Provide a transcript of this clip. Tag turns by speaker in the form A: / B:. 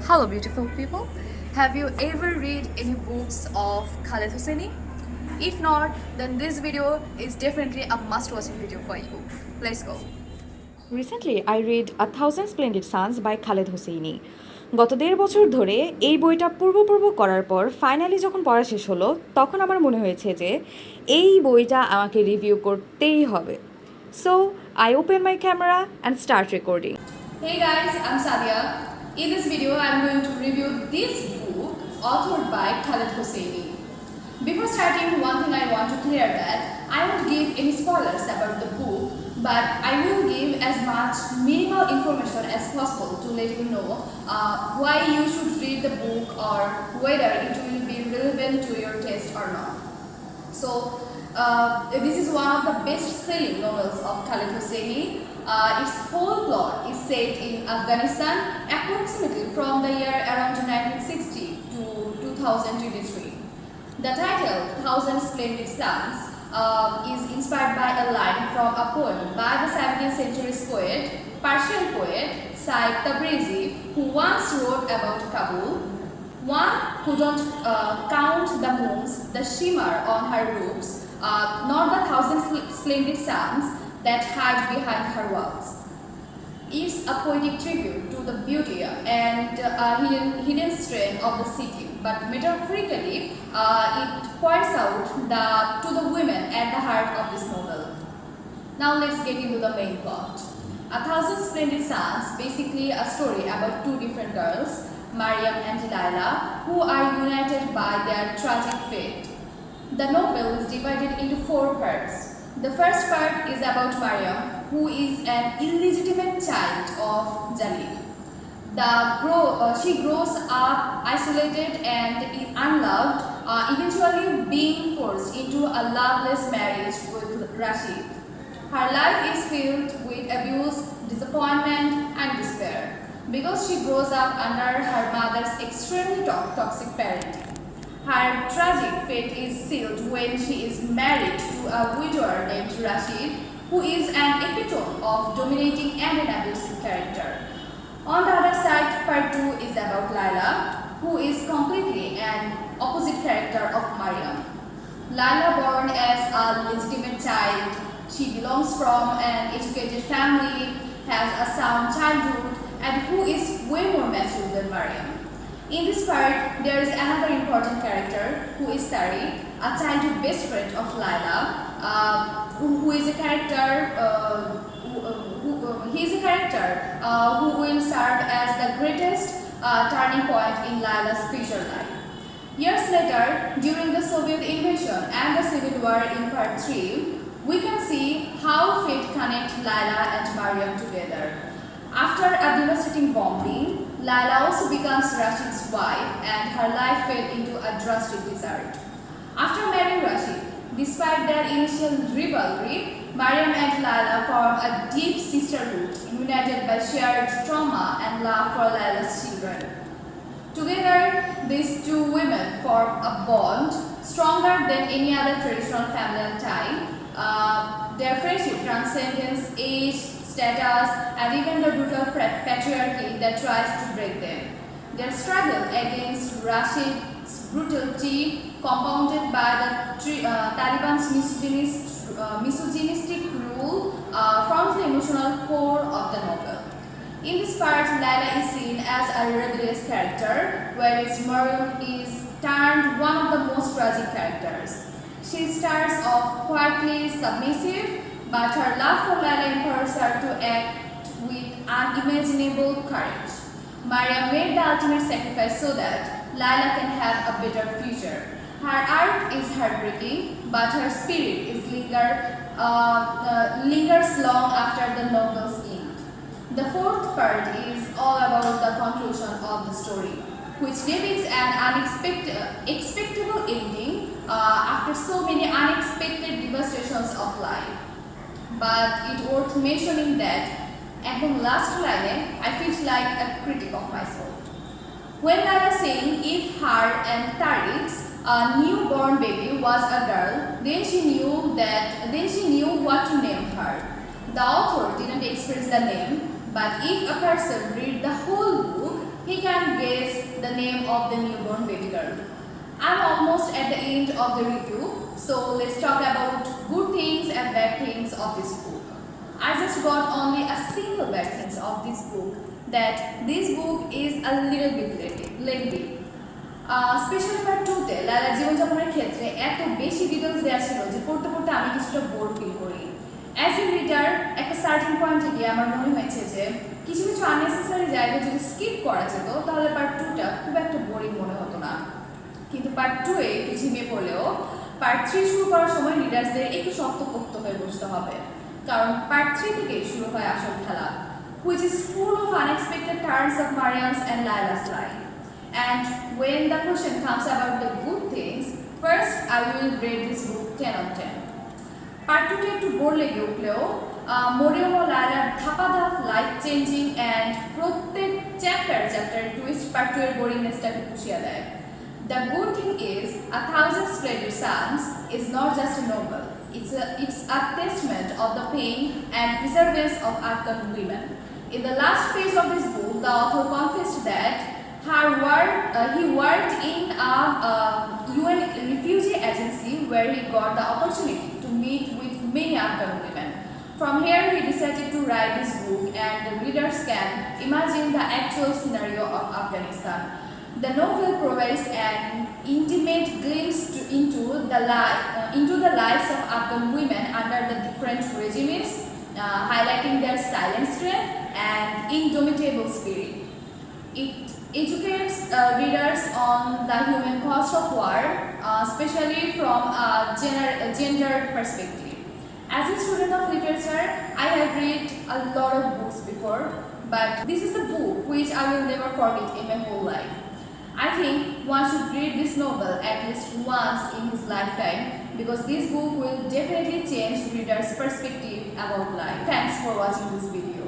A: Hello, beautiful people. Have you ever read any books of Khaled Hosseini? If not, then this video is definitely a must-watching video for you. Let's go.
B: Recently I read a thousand splendid suns by Khaled Hosseini. গত 1.5 বছর ধরে এই বইটা পূর্ব করার পর finally যখন পড়া শেষ হলো তখন আমার মনে হয়েছে যে এই বইটা আমাকে রিভিউ করতেই হবে। So I open my camera and start recording.
A: Hey guys, I'm Sadia. In this video, I'm going to review this book authored by Khaled Hosseini. Before starting, one thing I want to clear that I won't give any spoilers about the book, but I will give as much minimal information as possible to let you know why you should read the book or whether it will be relevant to your taste or not. So, this is one of the best-selling novels of Khaled Hosseini. Its whole plot is set in Afghanistan, approximately from the year around 1960 to 2023. The title, Thousand Splendid Suns, is inspired by a line from a poem by the 17th century poet, Persian poet Said Tabrizi, who once wrote about Kabul. One who don't count the moons, the shimmer on her roofs, nor the thousand splendid suns that hide behind her walls. It's a poetic tribute to the beauty and hidden strength of the city, but metaphorically, it points out to the women at the heart of this novel. Now let's get into the main plot. A Thousand Splendid Suns, basically a story about two different girls, Mariam and Delilah, who are united by their tragic fate. The novel is divided into 4 parts. The first part is about Mariam, who is an illegitimate child of Jalil. She grows up isolated and unloved, eventually being forced into a loveless marriage with Rashid. Her life is filled with abuse, disappointment, and despair because she grows up under her mother's extremely toxic parenting. Her tragic fate is sealed when she is married to a widower named Rashid, who is an epitome of dominating and an abusive character. On the other side, part 2 is about Laila, who is completely an opposite character of Mariam. Laila, born as a legitimate child, she belongs from an educated family, has a sound childhood, and who is way more mature than Mariam. In this part, there is another important character who is Tariq, a childhood best friend of Laila, who is a character who will serve as the greatest turning point in Laila's future life. Years later, during the Soviet invasion and the civil war in part 3, we can see how fate connects Laila and Mariam together. After a devastating bombing, Laila also becomes Rashid's wife and her life fell into a drastic desert. After marrying Rashid, despite their initial rivalry, Mariam and Laila form a deep sisterhood united by shared trauma and love for Laila's children. Together, these two women form a bond stronger than any other traditional familial tie. Their friendship transcends age, status, and even the brutal patriarchy that tries to break them. Their struggle against Rashid's brutality, compounded by the Taliban's misogynistic rule, forms the emotional core of the novel. In this part, Laila is seen as a rebellious character, whereas Mariam is turned one of the most tragic characters. She starts off quietly submissive, but her love for Laila empowers her to act with unimaginable courage. Mariam made the ultimate sacrifice so that Laila can have a better future. Her art is heartbreaking, but her spirit lingers long after the novel's end. The 4th part is all about the conclusion of the story, which depicts an expectable ending after so many unexpected devastations of life. But it's worth mentioning that at the last line, I feel like a critic of myself. When Laila saying if her and Tariq's newborn baby was a girl, then she knew what to name her. The author didn't express the name, but if a person read the whole book, he can guess name of the newborn baby girl. I'm almost at the end of the review, so let's talk about good things and bad things of this book. I just got only a single bad things of this book, that this book is a little bit lengthy. Specially part 2-তে লায়লার জীবনযাপনের ক্ষেত্রে এত বেশি details দেওয়া ছিল যে পড়তে পড়তে আমি কিছুটা বোর ফিল করি। অ্যাজ এ রিডার একটা সার্টেন পয়েন্টে গিয়ে আমার মনে হয়েছে যে কিছু কিছু আননেসেসারি জায়গা যদি স্কিপ করা যেত তাহলে পার্ট 2টা খুব একটা বোরিং মনে হতো না। কিন্তু পার্ট 2-এ একটু ঝিমিয়ে পড়লেও পার্ট 3 শুরু করার সময় রিডার্সদের একটু শক্তপোক্ত হয়ে বসতে হবে, কারণ পার্ট 3 থেকে শুরু হয় আসল খেলা, which is full of unexpected turns of Mariam's and Layla's life. And when the question comes about the good things, first I will rate this book 10 on 10. Part 2-তে একটু বোর লেগে উঠলেও মরিয়ম ও লায়লার ধাপাধাপ লাইফ চেঞ্জিং অ্যান্ড প্রত্যেক chapter twist part 2 এর বোরিংনেসটাকে পুষিয়ে দেয়। The good thing is, A Thousand Splendid Suns is not just a novel. It's a testament of the pain and perseverance of Afghan women. In the last page of this book, the author confessed that he worked in a UN refugee agency where he got the opportunity to meet with many Afghan women. From here, he decided to write this book, and the readers can imagine the actual scenario of Afghanistan. The novel provides an intimate glimpse into the lives of Afghan women under the different regimes, highlighting their silent strength and indomitable spirit. It educates readers on the human cost of war, especially from a gendered perspective. As a student of literature, I have read a lot of books before, but this is a book which I will never forget in my whole life. I think one should read this novel at least once in his lifetime, because this book will definitely change readers' perspective about life. Thanks for watching this video.